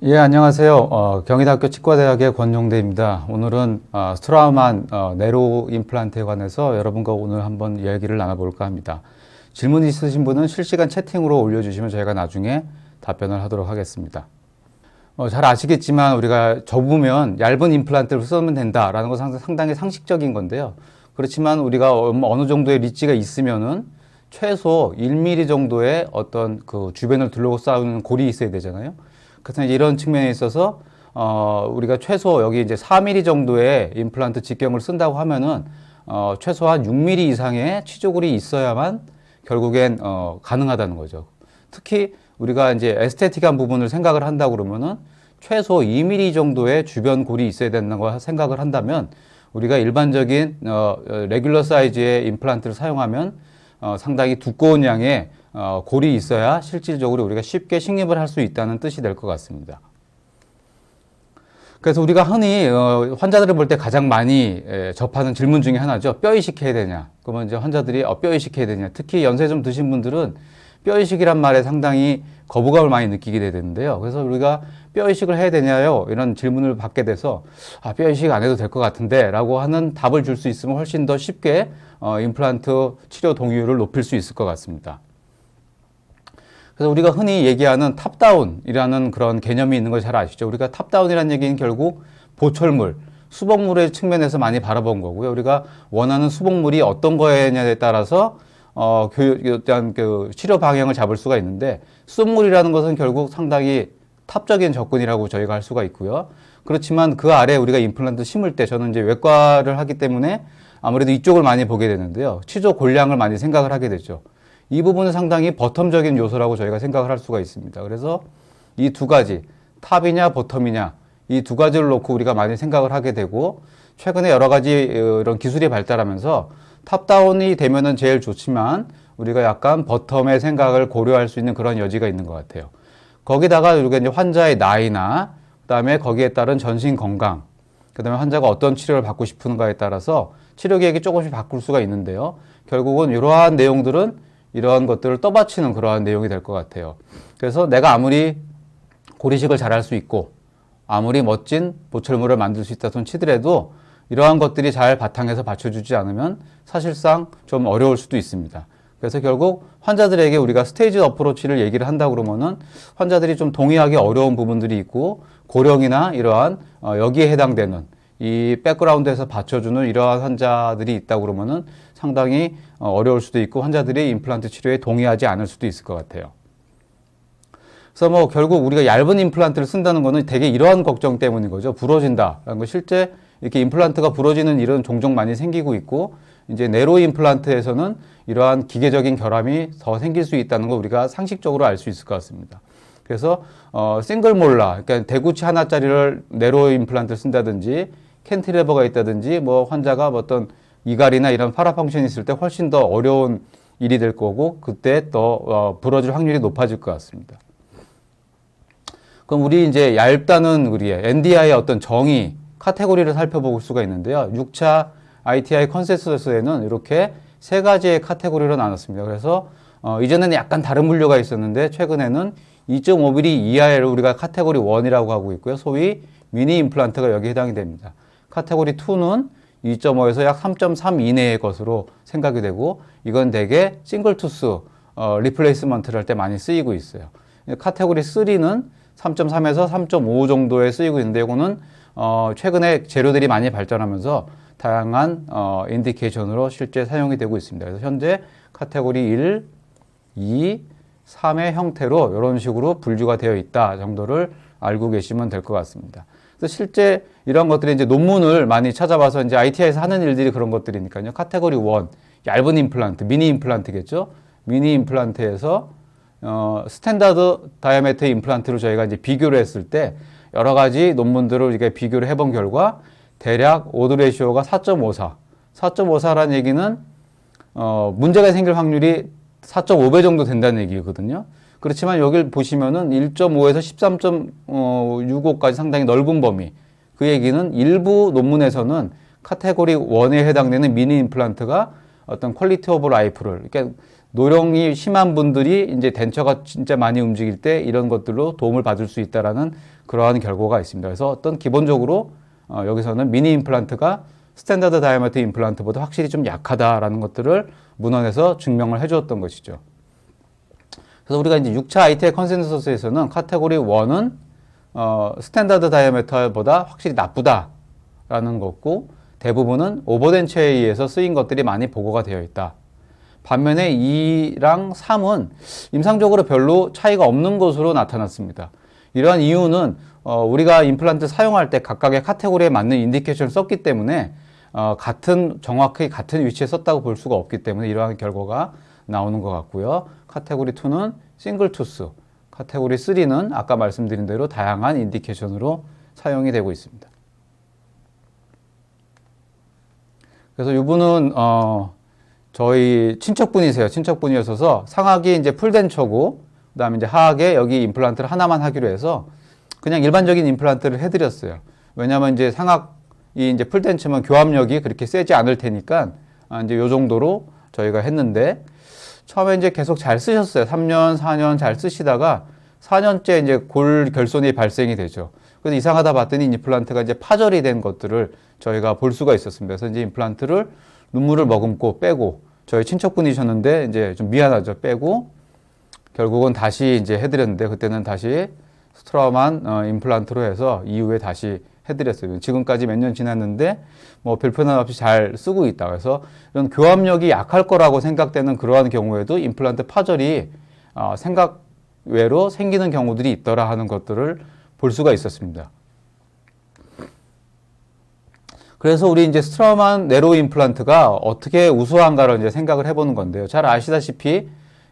예, 안녕하세요. 경희대학교 치과대학의 권용대입니다. 오늘은 스트라우만 네로 임플란트에 관해서 여러분과 오늘 한번 이야기를 나눠볼까 합니다. 질문 있으신 분은 실시간 채팅으로 올려주시면 저희가 나중에 답변을 하도록 하겠습니다. 잘 아시겠지만 우리가 접으면 얇은 임플란트를 쓰면 된다라는 것은 상당히 상식적인 건데요. 그렇지만 우리가 어느 정도의 리치가 있으면은 최소 1mm 정도의 어떤 그 주변을 둘러싸는 골이 있어야 되잖아요. 그래서 이런 측면에 있어서 우리가 최소 여기 이제 4mm 정도의 임플란트 직경을 쓴다고 하면은 최소한 6mm 이상의 치조골이 있어야만 결국엔 가능하다는 거죠. 특히 우리가 이제 에스테틱한 부분을 생각을 한다 그러면은 최소 2mm 정도의 주변 골이 있어야 된다고 생각을 한다면 우리가 일반적인 레귤러 사이즈의 임플란트를 사용하면 상당히 두꺼운 양의 골이 있어야 실질적으로 우리가 쉽게 식립을 할 수 있다는 뜻이 될 것 같습니다. 그래서 우리가 흔히 환자들을 볼 때 가장 많이 접하는 질문 중에 하나죠. 뼈 이식해야 되냐? 그러면 이제 환자들이 뼈 이식해야 되냐? 특히 연세 좀 드신 분들은 뼈 이식이란 말에 상당히 거부감을 많이 느끼게 되는데요. 그래서 우리가 뼈 이식을 해야 되냐요? 이런 질문을 받게 돼서 뼈 이식 안 해도 될 것 같은데 라고 하는 답을 줄 수 있으면 훨씬 더 쉽게 임플란트 치료 동의율을 높일 수 있을 것 같습니다. 그래서 우리가 흔히 얘기하는 탑다운이라는 그런 개념이 있는 걸 잘 아시죠? 우리가 탑다운이라는 얘기는 결국 보철물, 수복물의 측면에서 많이 바라본 거고요. 우리가 원하는 수복물이 어떤 거냐에 따라서 일단 그 치료 방향을 잡을 수가 있는데 수복물이라는 것은 결국 상당히 탑적인 접근이라고 저희가 할 수가 있고요. 그렇지만 그 아래 우리가 임플란트 심을 때 저는 이제 외과를 하기 때문에 아무래도 이쪽을 많이 보게 되는데요. 치조 골량을 많이 생각을 하게 되죠. 이 부분은 상당히 버텀적인 요소라고 저희가 생각을 할 수가 있습니다. 그래서 이 두 가지, 탑이냐 버텀이냐 이 두 가지를 놓고 우리가 많이 생각을 하게 되고 최근에 여러 가지 이런 기술이 발달하면서 탑다운이 되면은 제일 좋지만 우리가 약간 버텀의 생각을 고려할 수 있는 그런 여지가 있는 것 같아요. 거기다가 우리가 이제 환자의 나이나 그다음에 거기에 따른 전신 건강, 그다음에 환자가 어떤 치료를 받고 싶은가에 따라서 치료 계획이 조금씩 바꿀 수가 있는데요. 결국은 이러한 내용들은 이러한 것들을 떠받치는 그러한 내용이 될 것 같아요. 그래서 내가 아무리 고리식을 잘할 수 있고 아무리 멋진 보철물을 만들 수 있다 손 치더라도 이러한 것들이 잘 바탕에서 받쳐주지 않으면 사실상 좀 어려울 수도 있습니다. 그래서 결국 환자들에게 우리가 스테이지 어프로치를 얘기를 한다 그러면은 환자들이 좀 동의하기 어려운 부분들이 있고 고령이나 이러한 여기에 해당되는 이 백그라운드에서 받쳐주는 이러한 환자들이 있다 그러면은 상당히 어려울 수도 있고 환자들이 임플란트 치료에 동의하지 않을 수도 있을 것 같아요. 그래서 뭐 결국 우리가 얇은 임플란트를 쓴다는 거는 되게 이러한 걱정 때문인 거죠. 부러진다라는 거 실제 이렇게 임플란트가 부러지는 일은 종종 많이 생기고 있고 이제 네로 임플란트에서는 이러한 기계적인 결함이 더 생길 수 있다는 거 우리가 상식적으로 알 수 있을 것 같습니다. 그래서 싱글 몰라, 그러니까 대구치 하나짜리를 네로 임플란트를 쓴다든지 캔티레버가 있다든지 뭐 환자가 어떤 이갈이나 이런 파라 펑션이 있을 때 훨씬 더 어려운 일이 될 거고 그때 더 부러질 확률이 높아질 것 같습니다. 그럼 우리 이제 얇다는 우리의 NDI의 어떤 정의 카테고리를 살펴볼 수가 있는데요. 6차 ITI 컨센서스에는 이렇게 세 가지의 카테고리로 나눴습니다. 그래서 이전에는 약간 다른 분류가 있었는데 최근에는 2.5mm 이하를 우리가 카테고리 1이라고 하고 있고요. 소위 미니 임플란트가 여기에 해당이 됩니다. 카테고리 2는 2.5에서 약 3.3 이내의 것으로 생각이 되고 이건 대개 싱글 투스 리플레이스먼트를 할 때 많이 쓰이고 있어요. 카테고리 3는 3.3에서 3.5 정도에 쓰이고 있는데 이거는 최근에 재료들이 많이 발전하면서 다양한 인디케이션으로 실제 사용이 되고 있습니다. 그래서 현재 카테고리 1, 2, 3의 형태로 이런 식으로 분류가 되어 있다 정도를 알고 계시면 될 것 같습니다. 그래서 실제 이런 것들이 이제 논문을 많이 찾아봐서 이제 ITI에서 하는 일들이 그런 것들이니까요. 카테고리 1, 얇은 임플란트, 미니 임플란트겠죠. 미니 임플란트에서 스탠다드 다이아메터 임플란트로 저희가 이제 비교를 했을 때 여러 가지 논문들을 이게 비교를 해본 결과 대략 오드 레시오가 4.54. 4.54라는 얘기는 문제가 생길 확률이 4.5배 정도 된다는 얘기거든요. 그렇지만 여기를 보시면은 1.5에서 13.65까지 상당히 넓은 범위. 그 얘기는 일부 논문에서는 카테고리 1에 해당되는 미니 임플란트가 어떤 퀄리티 오브 라이프를, 그러니까 노령이 심한 분들이 이제 덴처가 진짜 많이 움직일 때 이런 것들로 도움을 받을 수 있다라는 그러한 결과가 있습니다. 그래서 어떤 기본적으로 여기서는 미니 임플란트가 스탠다드 다이아메터 임플란트보다 확실히 좀 약하다라는 것들을 문헌에서 증명을 해주었던 것이죠. 그래서 우리가 이제 6차 ITL 컨센서스에서는 카테고리 1은 스탠다드 다이아메터보다 확실히 나쁘다라는 거고, 대부분은 오버덴처에 의해서 쓰인 것들이 많이 보고가 되어 있다. 반면에 2랑 3은 임상적으로 별로 차이가 없는 것으로 나타났습니다. 이러한 이유는 우리가 임플란트 사용할 때 각각의 카테고리에 맞는 인디케이션을 썼기 때문에 정확히 같은 위치에 썼다고 볼 수가 없기 때문에 이러한 결과가 나오는 것 같고요. 카테고리 2는 싱글 투스, 카테고리 3는 아까 말씀드린 대로 다양한 인디케이션으로 사용이 되고 있습니다. 그래서 이분은 저희 친척분이세요. 친척분이어서 상악이 이제 풀덴처고, 그다음에 이제 하악에 여기 임플란트를 하나만 하기로 해서 그냥 일반적인 임플란트를 해드렸어요. 왜냐하면 이제 상악이 이제 풀덴처면 교합력이 그렇게 세지 않을 테니까 이제 요 정도로 저희가 했는데, 처음에 이제 계속 잘 쓰셨어요. 3년, 4년 잘 쓰시다가 4년째 이제 골 결손이 발생이 되죠. 그래서 이상하다 봤더니 임플란트가 이제 파절이 된 것들을 저희가 볼 수가 있었습니다. 그래서 이제 임플란트를 눈물을 머금고 빼고, 저희 친척분이셨는데 이제 좀 미안하죠. 빼고 결국은 다시 이제 해드렸는데, 그때는 다시 스트라우만 임플란트로 해서 이후에 다시 해드렸어요. 지금까지 몇 년 지났는데 뭐 별편함 없이 잘 쓰고 있다. 그래서 이런 교합력이 약할 거라고 생각되는 그러한 경우에도 임플란트 파절이 생각 외로 생기는 경우들이 있더라 하는 것들을 볼 수가 있었습니다. 그래서 우리 이제 스트라우만 네로 임플란트가 어떻게 우수한가를 이제 생각을 해보는 건데요. 잘 아시다시피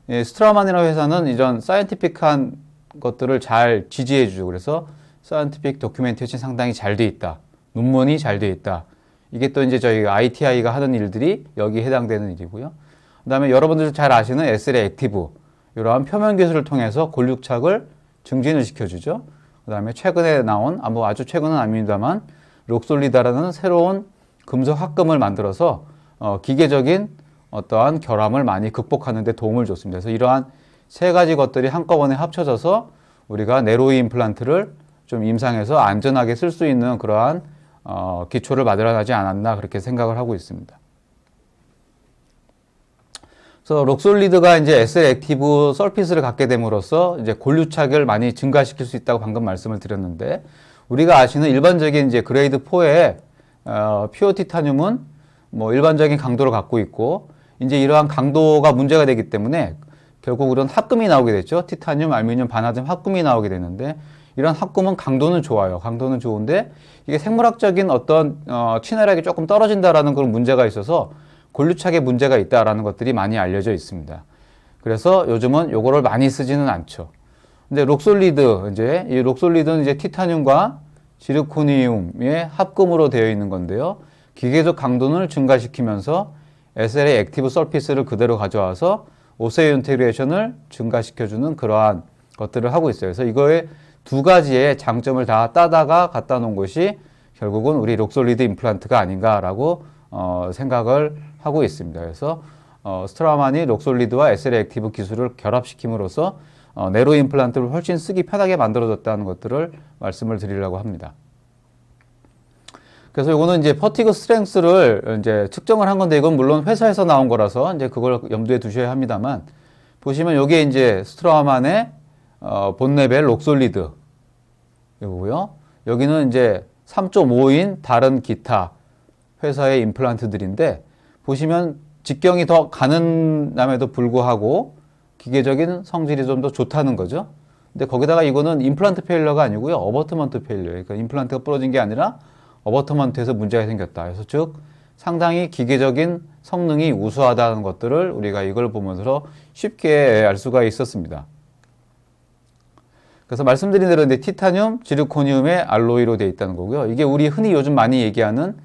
스트라우만이라는 회사는 이런 사이언티픽한 것들을 잘 지지해주죠. 그래서 사이언티픽 도큐멘테이션이 상당히 잘 돼 있다. 논문이 잘 돼 있다. 이게 또 이제 저희 ITI가 하는 일들이 여기에 해당되는 일이고요. 그 다음에 여러분들 잘 아시는 SLA 액티브, 이러한 표면 기술을 통해서 골육착을 증진을 시켜주죠. 그 다음에 최근에 나온, 뭐 아주 최근은 아닙니다만, 록솔리다라는 새로운 금속 합금을 만들어서 기계적인 어떠한 결함을 많이 극복하는 데 도움을 줬습니다. 그래서 이러한 세 가지 것들이 한꺼번에 합쳐져서 우리가 네로이 임플란트를 좀 임상에서 안전하게 쓸 수 있는 그러한 기초를 마련하지 않았나 그렇게 생각을 하고 있습니다. 그래서 록솔리드가 이제 SL 액티브 서피스를 갖게 됨으로써 이제 골유착을 많이 증가시킬 수 있다고 방금 말씀을 드렸는데, 우리가 아시는 일반적인 이제 그레이드 4의 퓨어 티타늄은 뭐 일반적인 강도를 갖고 있고, 이제 이러한 강도가 문제가 되기 때문에 결국 이런 합금이 나오게 됐죠. 티타늄, 알루미늄, 바나듐 합금이 나오게 되는데, 이런 합금은 강도는 좋아요. 강도는 좋은데 이게 생물학적인 어떤 친화력이 조금 떨어진다라는 그런 문제가 있어서 골유착에 문제가 있다라는 것들이 많이 알려져 있습니다. 그래서 요즘은 요거를 많이 쓰지는 않죠. 근데 록솔리드, 이제 이 록솔리드는 이제 티타늄과 지르코니움의 합금으로 되어 있는 건데요. 기계적 강도를 증가시키면서 SLA 액티브 서피스를 그대로 가져와서 오세 인테그레이션을 증가시켜주는 그러한 것들을 하고 있어요. 그래서 이거의 두 가지의 장점을 다 따다가 갖다 놓은 것이 결국은 우리 록솔리드 임플란트가 아닌가라고 생각을 하고 있습니다. 그래서 스트라우만이 록솔리드와 SLA 액티브 기술을 결합시킴으로써 네로 임플란트를 훨씬 쓰기 편하게 만들어졌다는 것들을 말씀을 드리려고 합니다. 그래서 이거는 이제 퍼티그 스트렝스를 이제 측정을 한 건데, 이건 물론 회사에서 나온 거라서 이제 그걸 염두에 두셔야 합니다만, 보시면 여기에 이제 스트라우만의 본 레벨 록솔리드 이거고요. 여기는 이제 3.5인 다른 기타 회사의 임플란트들인데, 보시면 직경이 더 가능함에도 불구하고 기계적인 성질이 좀 더 좋다는 거죠. 근데 거기다가 이거는 임플란트 페일러가 아니고요. 어버트먼트 페일러예요. 그러니까 임플란트가 부러진 게 아니라 어버트먼트에서 문제가 생겼다. 그래서 즉 상당히 기계적인 성능이 우수하다는 것들을 우리가 이걸 보면서 쉽게 알 수가 있었습니다. 그래서 말씀드린 대로 이제 티타늄, 지르코니움의 알로이로 되어 있다는 거고요. 이게 우리 흔히 요즘 많이 얘기하는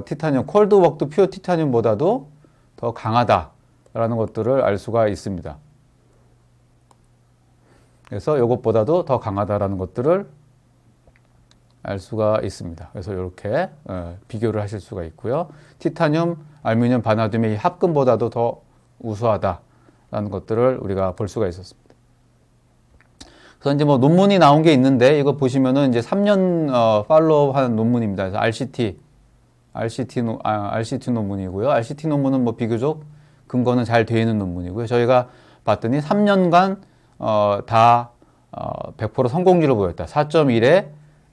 티타늄, 콜드웍드 퓨어 티타늄보다도 더 강하다라는 것들을 알 수가 있습니다. 그래서 이것보다도 더 강하다라는 것들을 알 수가 있습니다. 그래서 이렇게 비교를 하실 수가 있고요. 티타늄, 알루미늄, 바나듐이 합금보다도 더 우수하다. 있다라는 것들을 우리가 볼 수가 있었습니다. 그래서 이제 뭐 논문이 나온 게 있는데 이거 보시면은 이제 3년 팔로우한 논문입니다. 그래서 RCT 논문이고요. RCT 논문은 뭐 비교적 근거는 잘 되어 있는 논문이고요. 저희가 봤더니 3년간 다 100% 성공률을 보였다. 4.1의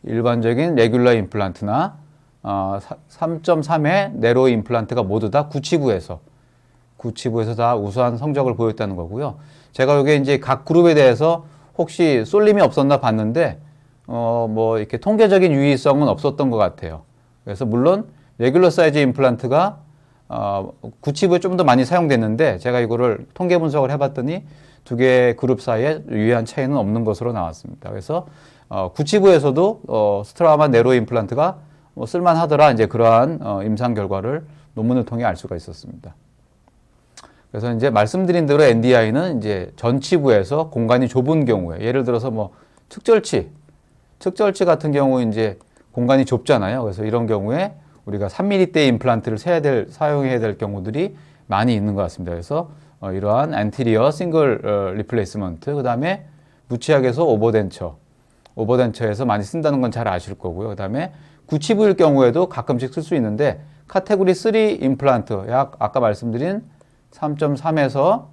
일반적인 레귤러 임플란트나 3.3의 네로 임플란트가 모두 다 구치부에서 다 우수한 성적을 보였다는 거고요. 제가 여기 이제 각 그룹에 대해서 혹시 쏠림이 없었나 봤는데 뭐 이렇게 통계적인 유의성은 없었던 것 같아요. 그래서 물론 레귤러 사이즈 임플란트가 구치부에 좀 더 많이 사용됐는데 제가 이거를 통계 분석을 해봤더니 두 개의 그룹 사이에 유의한 차이는 없는 것으로 나왔습니다. 그래서 구치부에서도 스트라마 네로 임플란트가 뭐 쓸만하더라, 이제 그러한 임상 결과를 논문을 통해 알 수가 있었습니다. 그래서 이제 말씀드린 대로 NDI는 이제 전치부에서 공간이 좁은 경우에, 예를 들어서 뭐 측절치 같은 경우 이제 공간이 좁잖아요. 그래서 이런 경우에 우리가 3mm대 임플란트를 사용해야 될 경우들이 많이 있는 것 같습니다. 그래서 이러한 안티리어 싱글 리플레이스먼트, 그 다음에 무치약에서 오버덴처에서 많이 쓴다는 건 잘 아실 거고요. 그 다음에 구치부일 경우에도 가끔씩 쓸 수 있는데 카테고리 3 임플란트, 약 아까 말씀드린 3.3에서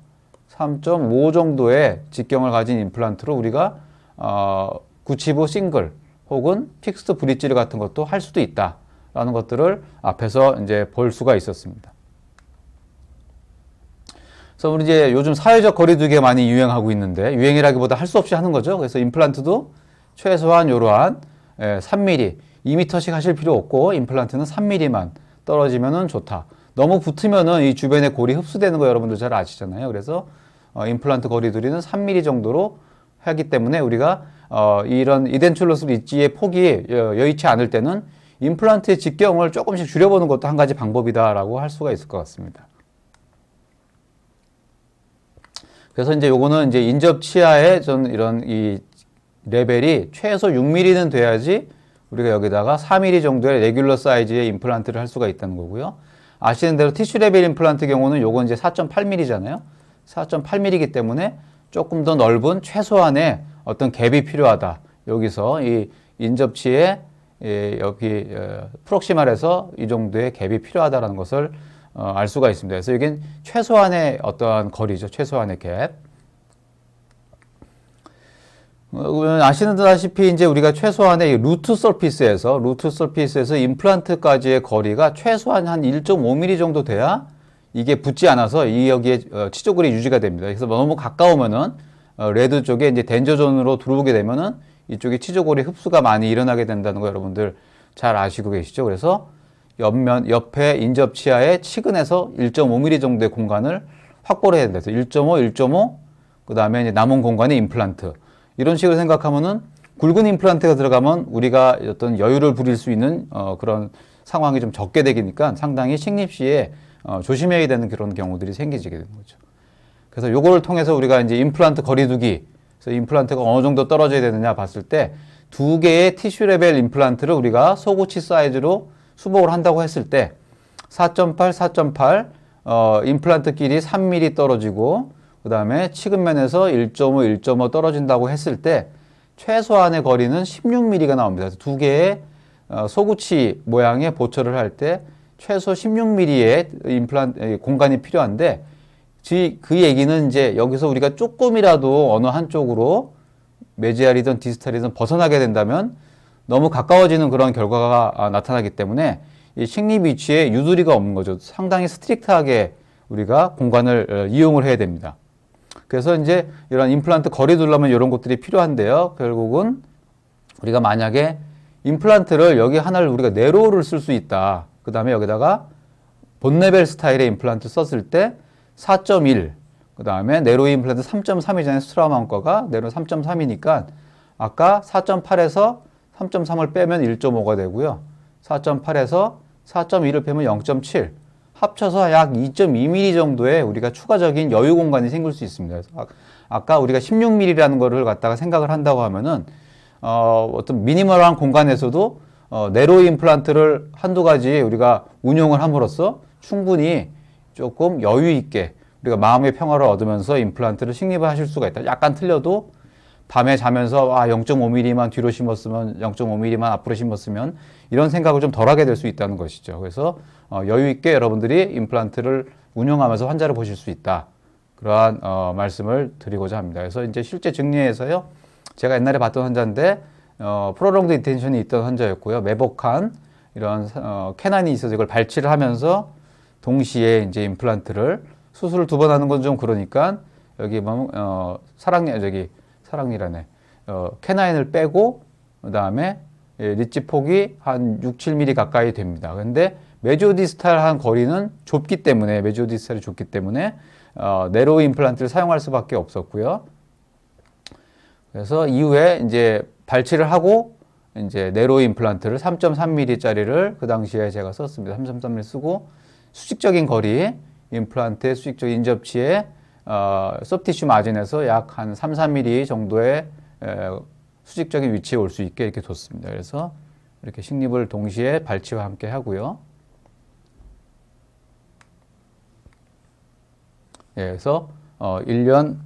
3.5 정도의 직경을 가진 임플란트로 우리가 구치부 싱글 혹은 픽스드 브릿지 같은 것도 할 수도 있다라는 것들을 앞에서 이제 볼 수가 있었습니다. 그래서 우리 이제 요즘 사회적 거리두기가 많이 유행하고 있는데, 유행이라기보다 할 수 없이 하는 거죠. 그래서 임플란트도 최소한 이러한 3mm, 2m씩 하실 필요 없고 임플란트는 3mm만 떨어지면은 좋다. 너무 붙으면은 이 주변에 골이 흡수되는 거 여러분들 잘 아시잖아요. 그래서 임플란트 거리두기는 3mm 정도로 하기 때문에 우리가 이런 이덴출러스 리지의 폭이 여의치 않을 때는 임플란트의 직경을 조금씩 줄여보는 것도 한 가지 방법이다라고 할 수가 있을 것 같습니다. 그래서 이제 요거는 이제 인접 치아의 이런 이 레벨이 최소 6mm는 돼야지 우리가 여기다가 4mm 정도의 레귤러 사이즈의 임플란트를 할 수가 있다는 거고요. 아시는 대로 티슈 레벨 임플란트 경우는 요건 이제 4.8mm잖아요. 4.8mm이기 때문에 조금 더 넓은 최소한의 어떤 갭이 필요하다. 여기서 이 인접치에 여기 프록시말에서 이 정도의 갭이 필요하다라는 것을 알 수가 있습니다. 그래서 이게 최소한의 어떠한 거리죠. 최소한의 갭. 아시다시피 이제 우리가 최소한의 루트 서피스에서 임플란트까지의 거리가 최소한 한 1.5mm 정도 돼야 이게 붙지 않아서 여기에 치조골이 유지가 됩니다. 그래서 너무 가까우면은 레드 쪽에 이제 덴저존으로 들어오게 되면은 이쪽에 치조골이 흡수가 많이 일어나게 된다는 거 여러분들 잘 아시고 계시죠? 그래서 옆에 인접 치아의 치근에서 1.5mm 정도의 공간을 확보를 해야 된다. 그래서 1.5, 그 다음에 이제 남은 공간의 임플란트. 이런 식으로 생각하면은 굵은 임플란트가 들어가면 우리가 어떤 여유를 부릴 수 있는 그런 상황이 좀 적게 되니까 상당히 식립 시에 조심해야 되는 그런 경우들이 생기게 되는 거죠. 그래서 요거를 통해서 우리가 이제 임플란트 거리두기, 그래서 임플란트가 어느 정도 떨어져야 되느냐 봤을 때 두 개의 티슈 레벨 임플란트를 우리가 소구치 사이즈로 수복을 한다고 했을 때 4.8 임플란트끼리 3mm 떨어지고 그 다음에 치근면에서 1.5 떨어진다고 했을 때 최소한의 거리는 16mm가 나옵니다. 그래서 두 개의 소구치 모양의 보철을 할 때 최소 16mm의 임플란트 공간이 필요한데 그 얘기는 이제 여기서 우리가 조금이라도 어느 한쪽으로 메지알이든 디스탈이든 벗어나게 된다면 너무 가까워지는 그런 결과가 나타나기 때문에 이 식립 위치에 유두리가 없는 거죠. 상당히 스트릭트하게 우리가 공간을 이용을 해야 됩니다. 그래서 이제 이런 임플란트 거리 두려면 이런 것들이 필요한데요. 결국은 우리가 만약에 임플란트를 여기 하나를 우리가 네로를 쓸 수 있다. 그 다음에 여기다가 본레벨 스타일의 임플란트 썼을 때 4.1, 그 다음에 네로 임플란트 3.3이잖아요. 스트라마운과가 네로 3.3이니까 아까 4.8에서 3.3을 빼면 1.5가 되고요. 4.8에서 4.2를 빼면 0.7. 합쳐서 약 2.2mm 정도의 우리가 추가적인 여유 공간이 생길 수 있습니다. 그래서 아까 우리가 16mm라는 거를 갖다가 생각을 한다고 하면은 어떤 미니멀한 공간에서도 네로 임플란트를 한두 가지 우리가 운용을 함으로써 충분히 조금 여유 있게 우리가 마음의 평화를 얻으면서 임플란트를 식립을 하실 수가 있다. 약간 틀려도 밤에 자면서 0.5mm만 뒤로 심었으면 0.5mm만 앞으로 심었으면 이런 생각을 좀 덜하게 될 수 있다는 것이죠. 그래서 여유 있게 여러분들이 임플란트를 운영하면서 환자를 보실 수 있다. 그러한 말씀을 드리고자 합니다. 그래서 이제 실제 증례에서요. 제가 옛날에 봤던 환자인데 프로롱드 인텐션이 있던 환자였고요. 매복한 이런 캐난이 있어서 이걸 발치를 하면서 동시에 이제 임플란트를 수술을 2번 하는 건 좀 그러니까 여기 사랑니라네. 캐나인을 빼고 그다음에 리치 폭이 한 6, 7mm 가까이 됩니다. 근데 메조디스탈한 거리는 좁기 때문에 메조디스탈이 좁기 때문에 네로우 임플란트를 사용할 수밖에 없었고요. 그래서 이후에 이제 발치를 하고 이제 네로우 임플란트를 3.3mm짜리를 그 당시에 제가 썼습니다. 3.3mm 쓰고 수직적인 거리 임플란트의 수직적 인접치에 소프티슈 마진에서 약 한 3, 4mm 정도의 수직적인 위치에 올 수 있게 이렇게 뒀습니다. 그래서 이렇게 식립을 동시에 발치와 함께 하고요. 그래서 1년,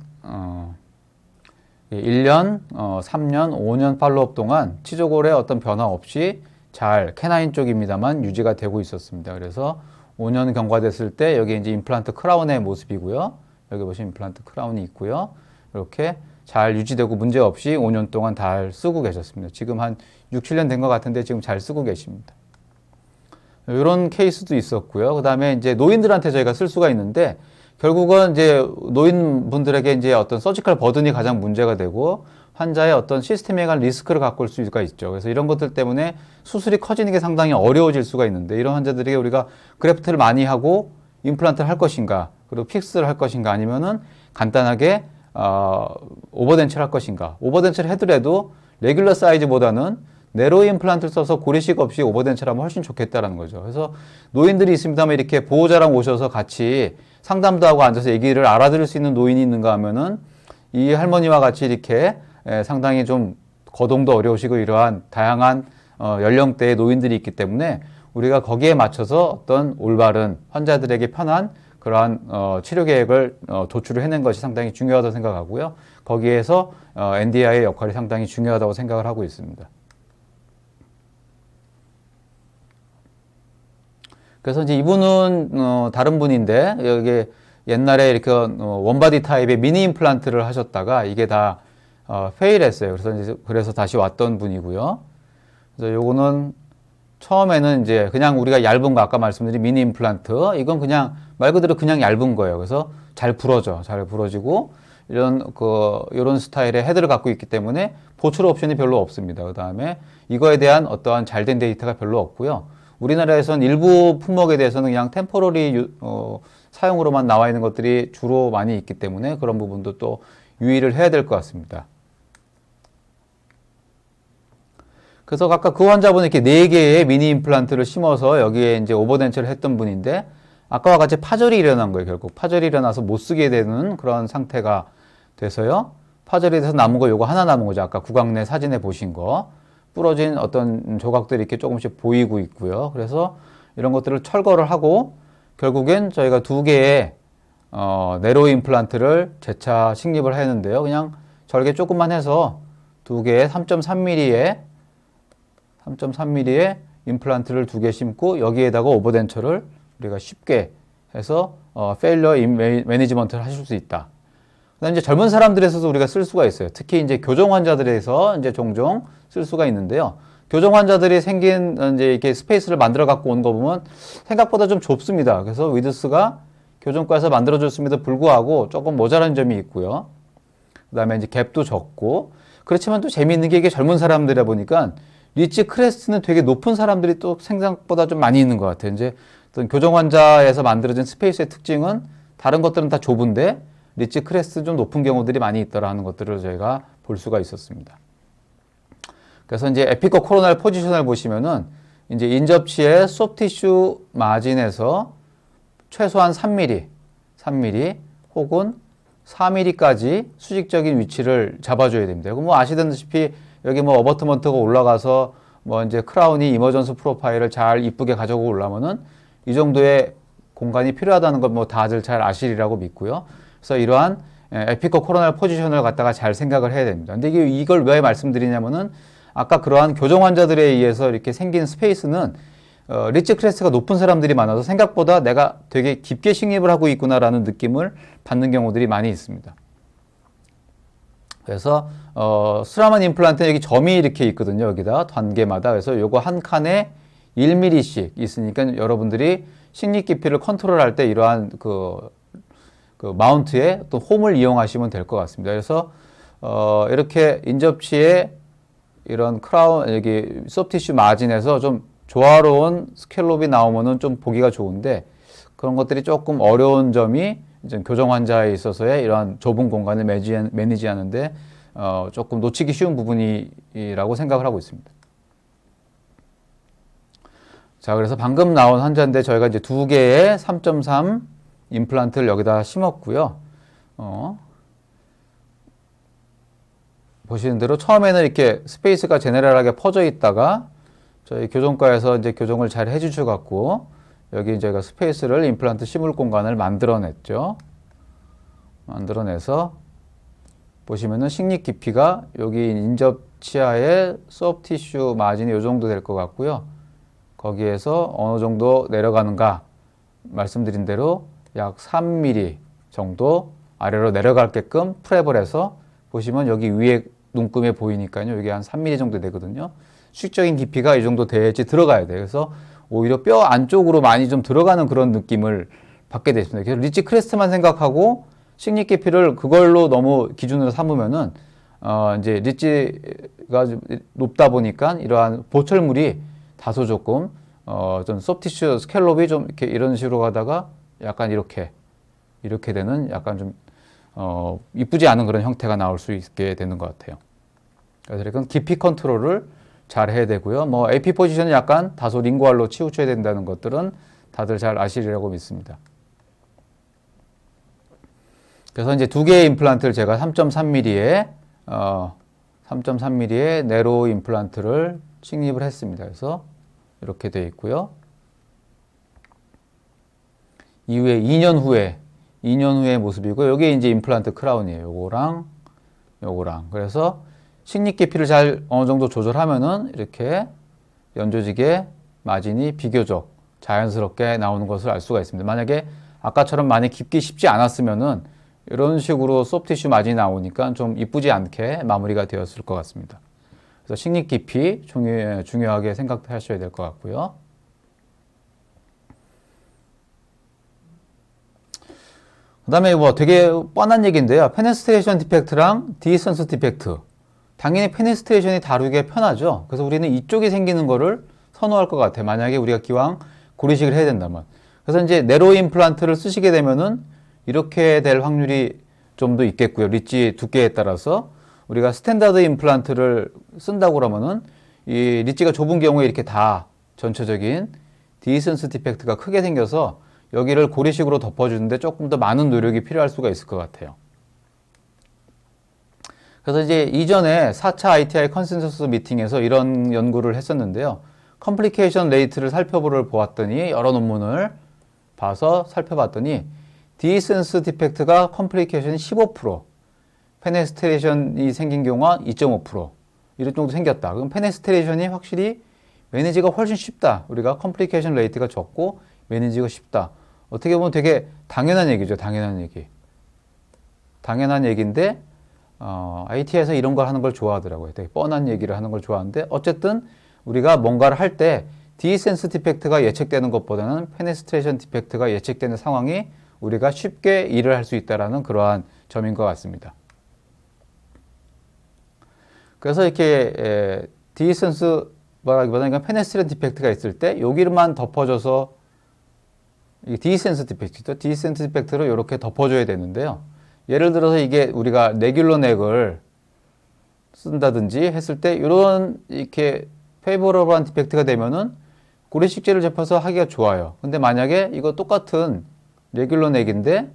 3년, 5년 팔로업 동안 치조골의 어떤 변화 없이 잘 캐나인 쪽입니다만 유지가 되고 있었습니다. 그래서 5년 경과됐을 때 여기 이제 임플란트 크라운의 모습이고요. 여기 보시면 임플란트 크라운이 있고요. 이렇게 잘 유지되고 문제 없이 5년 동안 잘 쓰고 계셨습니다. 지금 한 6, 7년 된 것 같은데 지금 잘 쓰고 계십니다. 이런 케이스도 있었고요. 그 다음에 이제 노인들한테 저희가 쓸 수가 있는데 결국은 이제 노인분들에게 이제 어떤 서지컬 버든이 가장 문제가 되고 환자의 어떤 시스템에 관한 리스크를 갖고 올 수가 있죠. 그래서 이런 것들 때문에 수술이 커지는 게 상당히 어려워질 수가 있는데 이런 환자들에게 우리가 그래프트를 많이 하고 임플란트를 할 것인가 그리고 픽스를 할 것인가 아니면은 간단하게 오버덴처를 할 것인가. 오버덴처를 해더라도 레귤러 사이즈보다는 네로 임플란트를 써서 고리식 없이 오버덴처를 하면 훨씬 좋겠다라는 거죠. 그래서 노인들이 있습니다만 이렇게 보호자랑 오셔서 같이 상담도 하고 앉아서 얘기를 알아들을 수 있는 노인이 있는가 하면은 이 할머니와 같이 이렇게 상당히 좀 거동도 어려우시고 이러한 다양한 연령대의 노인들이 있기 때문에 우리가 거기에 맞춰서 어떤 올바른 환자들에게 편한 그러한 치료 계획을 도출을 해낸 것이 상당히 중요하다고 생각하고요. 거기에서 NDI의 역할이 상당히 중요하다고 생각을 하고 있습니다. 그래서 이제 이분은 다른 분인데 여기 옛날에 이렇게 원바디 타입의 미니 임플란트를 하셨다가 이게 다 페일했어요. 그래서 다시 왔던 분이고요. 그래서 요거는 처음에는 이제 그냥 우리가 얇은 거 아까 말씀드린 미니 임플란트 이건 그냥 말 그대로 그냥 얇은 거예요. 그래서 잘 부러지고 이런 스타일의 헤드를 갖고 있기 때문에 보출 옵션이 별로 없습니다. 그 다음에 이거에 대한 어떠한 잘된 데이터가 별로 없고요. 우리나라에서는 일부 품목에 대해서는 그냥 템포러리 사용으로만 나와 있는 것들이 주로 많이 있기 때문에 그런 부분도 또 유의를 해야 될 것 같습니다. 그래서 아까 그 환자분은 이렇게 4개의 미니 임플란트를 심어서 여기에 이제 오버덴처를 했던 분인데 아까와 같이 파절이 일어난 거예요. 결국 파절이 일어나서 못 쓰게 되는 그런 상태가 돼서요. 파절이 돼서 남은 거 요거 하나 남은 거죠. 아까 구강내 사진에 보신 거. 부러진 어떤 조각들이 이렇게 조금씩 보이고 있고요. 그래서 이런 것들을 철거를 하고 결국엔 저희가 2개의 네로 임플란트를 재차 식립을 했는데요. 그냥 절개 조금만 해서 2개의 3.3mm의 임플란트를 2개 심고 여기에다가 오버덴처를 우리가 쉽게 해서 페일러 매니지먼트를 하실 수 있다. 그다음에 이제 젊은 사람들에서도 우리가 쓸 수가 있어요. 특히 이제 교정 환자들에서 이제 종종 쓸 수가 있는데요. 교정 환자들이 생긴 이제 이렇게 스페이스를 만들어 갖고 온 거 보면 생각보다 좀 좁습니다. 그래서 위드스가 교정과에서 만들어줬음에도 불구하고 조금 모자란 점이 있고요. 그다음에 이제 갭도 적고 그렇지만 또 재미있는 게 이게 젊은 사람들이다 보니까 리치 크레스트는 되게 높은 사람들이 또 생각보다 좀 많이 있는 것 같아요. 이제 어떤 교정 환자에서 만들어진 스페이스의 특징은 다른 것들은 다 좁은데 리치 크레스트 좀 높은 경우들이 많이 있더라는 것들을 저희가 볼 수가 있었습니다. 그래서 이제 에피커 코로날 포지셔널 보시면은 이제 인접치의 소프티슈 마진에서 최소한 3mm 혹은 4mm까지 수직적인 위치를 잡아줘야 됩니다. 그럼 뭐 아시다시피 여기 뭐 어버트먼트가 올라가서 뭐 이제 크라운이 이머전스 프로파일을 잘 이쁘게 가져오고 올라면은 이 정도의 공간이 필요하다는 건 뭐 다들 잘 아시리라고 믿고요. 그래서 이러한 에피커 코로날 포지션을 갖다가 잘 생각을 해야 됩니다. 근데 이걸 왜 말씀드리냐면은 아까 그러한 교정 환자들에 의해서 이렇게 생긴 스페이스는 리치 클래스가 높은 사람들이 많아서 생각보다 내가 되게 깊게 식립을 하고 있구나라는 느낌을 받는 경우들이 많이 있습니다. 그래서 스라만 임플란트 여기 점이 이렇게 있거든요. 여기다 단계마다. 그래서 요거 한 칸에 1mm씩 있으니까 여러분들이 식립 깊이를 컨트롤할 때 이러한 그 마운트에 또 홈을 이용하시면 될 것 같습니다. 그래서 이렇게 인접치에 이런 크라운 여기 소프티슈 마진에서 좀 조화로운 스캘롭이 나오면은 좀 보기가 좋은데 그런 것들이 조금 어려운 점이 이제 교정 환자에 있어서의 이러한 좁은 공간을 매니지하는데 조금 놓치기 쉬운 부분이라고 생각을 하고 있습니다. 자, 그래서 방금 나온 환자인데 저희가 이제 2개의 3.3 임플란트를 여기다 심었고요. 보시는 대로 처음에는 이렇게 스페이스가 제네럴하게 퍼져 있다가 저희 교정과에서 이제 교정을 잘 해주셔 갖고 여기 저희가 스페이스를 임플란트 심을 공간을 만들어냈죠. 만들어내서 보시면은 식립 깊이가 여기 인접 치아의 소프트 티슈 마진이 이 정도 될 것 같고요. 거기에서 어느 정도 내려가는가 말씀드린 대로 약 3mm 정도 아래로 내려갈게끔 프랩을 해서 보시면 여기 위에 눈금에 보이니까요. 여기 한 3mm 정도 되거든요. 수직적인 깊이가 이 정도 돼야지 들어가야 돼요. 그래서 오히려 뼈 안쪽으로 많이 좀 들어가는 그런 느낌을 받게 되십니다. 그래서 리치 크레스트만 생각하고 식립 깊이를 그걸로 너무 기준으로 삼으면은 이제 리치가 높다 보니까 이러한 보철물이 다소 조금 좀 소프티슈 스캘롭이 좀 이렇게 이런 식으로 가다가 약간 이렇게 되는 약간 좀 이쁘지 않은 그런 형태가 나올 수 있게 되는 것 같아요. 그래서 이건 깊이 컨트롤을 잘 해야 되고요. 뭐 AP 포지션은 약간 다소 링구알로 치우쳐야 된다는 것들은 다들 잘 아시리라고 믿습니다. 그래서 이제 2개의 임플란트를 제가 3.3mm의 네로 임플란트를 식립을 했습니다. 그래서 이렇게 되어 있고요. 이후에 2년 후의 모습이고, 여기 이제 임플란트 크라운이에요. 요거랑. 그래서 식립 깊이를 잘 어느 정도 조절하면은 이렇게 연조직의 마진이 비교적 자연스럽게 나오는 것을 알 수가 있습니다. 만약에 아까처럼 많이 깊기 쉽지 않았으면은 이런 식으로 소프티슈 마진이 나오니까 좀 이쁘지 않게 마무리가 되었을 것 같습니다. 그래서 식립 깊이 중요하게 생각하셔야 될 것 같고요. 그 다음에 뭐 되게 뻔한 얘기인데요. 페네스트레이션 디펙트랑 디스턴스 디펙트. 당연히 페네스트레이션이 다루기가 편하죠. 그래서 우리는 이쪽이 생기는 거를 선호할 것 같아요. 만약에 우리가 기왕 고리식을 해야 된다면. 그래서 이제 네로 임플란트를 쓰시게 되면은 이렇게 될 확률이 좀 더 있겠고요. 리치 두께에 따라서 우리가 스탠다드 임플란트를 쓴다고 그러면은 이 리치가 좁은 경우에 이렇게 다 전체적인 디스턴스 디펙트가 크게 생겨서 여기를 고리식으로 덮어주는데 조금 더 많은 노력이 필요할 수가 있을 것 같아요. 그래서 이제 이전에 4차 ITI 컨센서스 미팅에서 이런 연구를 했었는데요. 컴플리케이션 레이트를 보았더니 여러 논문을 봐서 살펴봤더니 디센스 디펙트가 컴플리케이션이 15%, 페네스트레이션이 생긴 경우가 2.5% 이런 정도 생겼다. 그럼 페네스트레이션이 확실히 매니지가 훨씬 쉽다. 우리가 컴플리케이션 레이트가 적고 매니지가 쉽다. 어떻게 보면 되게 당연한 얘기죠. 당연한 얘기인데 IT에서 이런 걸 하는 걸 좋아하더라고요. 되게 뻔한 얘기를 하는 걸 좋아하는데 어쨌든 우리가 뭔가를 할 때 디센스 디펙트가 예측되는 것보다는 페네스트레이션 디펙트가 예측되는 상황이 우리가 쉽게 일을 할 수 있다는 그러한 점인 것 같습니다. 그래서 이렇게 디센스 말하기보다는 페네스트레이션 디펙트가 있을 때 여기만 덮어줘서 이게 디센스 디펙트죠. 디센스 디펙트로 이렇게 덮어줘야 되는데요. 예를 들어서 이게 우리가 레귤러 넥을 쓴다든지 했을 때 이런 이렇게 페이버러블한 디펙트가 되면은 고리식재를 접해서 하기가 좋아요. 근데 만약에 이거 똑같은 레귤러 넥인데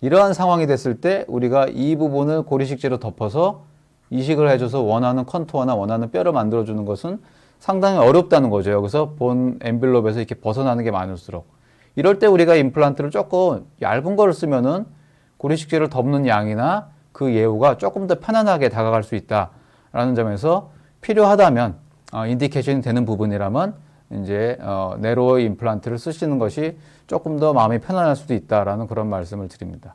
이러한 상황이 됐을 때 우리가 이 부분을 고리식재로 덮어서 이식을 해줘서 원하는 컨투어나 원하는 뼈를 만들어주는 것은 상당히 어렵다는 거죠. 여기서 본 엠빌롭에서 이렇게 벗어나는 게 많을수록 이럴 때 우리가 임플란트를 조금 얇은 거를 쓰면은 고리식재를 덮는 양이나 그 예후가 조금 더 편안하게 다가갈 수 있다라는 점에서 필요하다면 인디케이션이 되는 부분이라면 이제 네로 임플란트를 쓰시는 것이 조금 더 마음이 편안할 수도 있다라는 그런 말씀을 드립니다.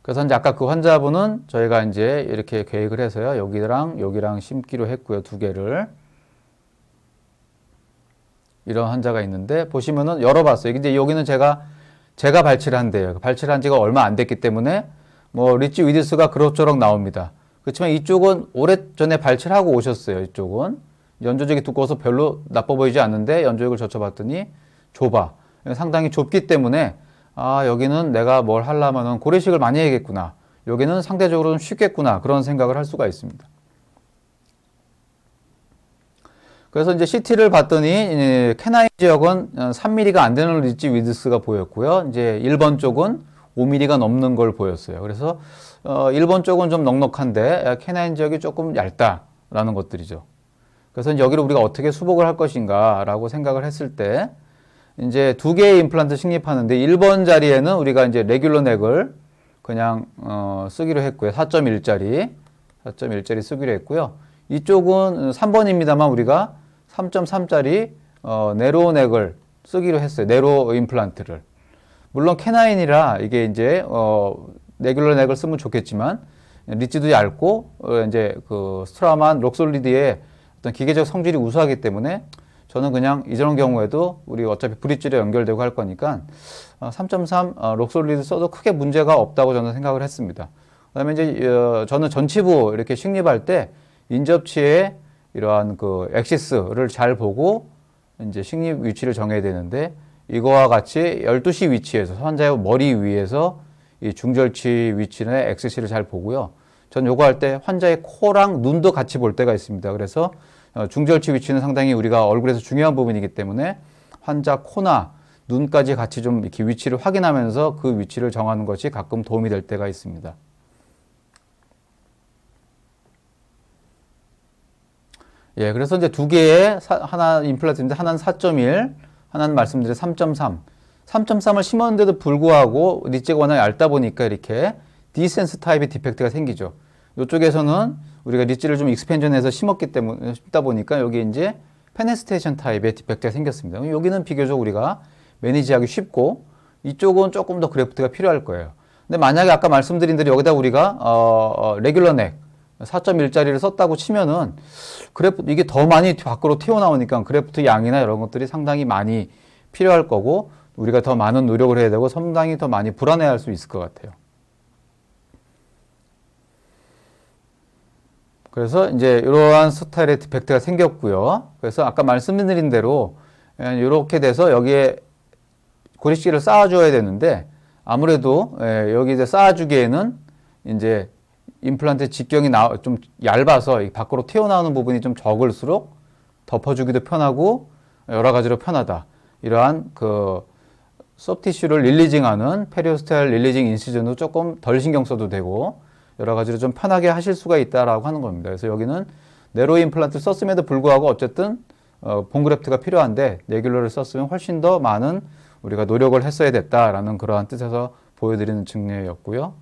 그래서 이제 아까 그 환자분은 저희가 이제 이렇게 계획을 해서요. 여기랑 심기로 했고요. 두 개를. 이런 환자가 있는데 보시면은 열어봤어요. 근데 여기는 제가 발치를 한대요. 발치를 한 지가 얼마 안 됐기 때문에 뭐 리치 위드스가 그럭저럭 나옵니다. 그렇지만 이쪽은 오래전에 발치를 하고 오셨어요. 이쪽은 연조직이 두꺼워서 별로 나빠 보이지 않는데 연조직을 젖혀봤더니 좁아. 상당히 좁기 때문에 여기는 내가 뭘 하려면은 고래식을 많이 해야겠구나. 여기는 상대적으로는 쉽겠구나. 그런 생각을 할 수가 있습니다. 그래서 이제 CT를 봤더니 캐나인 지역은 3mm가 안 되는 리치 위드스가 보였고요. 이제 1번 쪽은 5mm가 넘는 걸 보였어요. 그래서 1번 쪽은 좀 넉넉한데 캐나인 지역이 조금 얇다라는 것들이죠. 그래서 여기를 우리가 어떻게 수복을 할 것인가라고 생각을 했을 때 이제 두 개의 임플란트 식립하는데 1번 자리에는 우리가 이제 레귤러 넥을 그냥 쓰기로 했고요. 4.1짜리 쓰기로 했고요. 이쪽은 3번입니다만 우리가 3.3짜리 네로 넥을 쓰기로 했어요. 네로 임플란트를. 물론 캐나인이라 이게 이제 레귤러 넥을 쓰면 좋겠지만 리치도 얇고 이제 그 스트라만 록솔리드의 어떤 기계적 성질이 우수하기 때문에 저는 그냥 이런 경우에도 우리 어차피 브릿지로 연결되고 할 거니까 3.3 록솔리드 써도 크게 문제가 없다고 저는 생각을 했습니다. 그다음에 이제 저는 전치부 이렇게 식립할 때 인접치에 이러한 그 엑시스를 잘 보고 이제 식립 위치를 정해야 되는데 이거와 같이 12시 위치에서 환자의 머리 위에서 이 중절치 위치나 엑시스를 잘 보고요. 전 요거 할 때 환자의 코랑 눈도 같이 볼 때가 있습니다. 그래서 중절치 위치는 상당히 우리가 얼굴에서 중요한 부분이기 때문에 환자 코나 눈까지 같이 좀 이렇게 위치를 확인하면서 그 위치를 정하는 것이 가끔 도움이 될 때가 있습니다. 예, 그래서 이제 두 개의 하나 임플란트인데 하나는 4.1, 하나는 말씀드린 3.3. 3.3을 심었는데도 불구하고 리치가 워낙 얇다 보니까 이렇게 디센스 타입의 디펙트가 생기죠. 이쪽에서는 우리가 리치를 좀 익스펜전해서 심다 보니까 여기 이제 페네스테이션 타입의 디펙트가 생겼습니다. 여기는 비교적 우리가 매니지하기 쉽고 이쪽은 조금 더 그래프트가 필요할 거예요. 근데 만약에 아까 말씀드린 대로 여기다 우리가 레귤러 넥 4.1짜리를 썼다고 치면은 그래프트 이게 더 많이 밖으로 튀어나오니까 그래프트 양이나 이런 것들이 상당히 많이 필요할 거고 우리가 더 많은 노력을 해야 되고 상당히 더 많이 불안해할 수 있을 것 같아요. 그래서 이제 이러한 스타일의 디펙트가 생겼고요. 그래서 아까 말씀드린 대로 이렇게 돼서 여기에 고리식기를 쌓아줘야 되는데 아무래도 여기 이제 쌓아주기에는 이제 임플란트 직경이 좀 얇아서 밖으로 튀어나오는 부분이 좀 적을수록 덮어주기도 편하고 여러 가지로 편하다. 이러한 그 소프티슈를 릴리징하는 페리오스탈 릴리징 인시전도 조금 덜 신경 써도 되고 여러 가지로 좀 편하게 하실 수가 있다라고 하는 겁니다. 그래서 여기는 네로 임플란트를 썼음에도 불구하고 어쨌든 본그래프트가 필요한데 레귤러를 썼으면 훨씬 더 많은 우리가 노력을 했어야 됐다라는 그러한 뜻에서 보여드리는 증례였고요.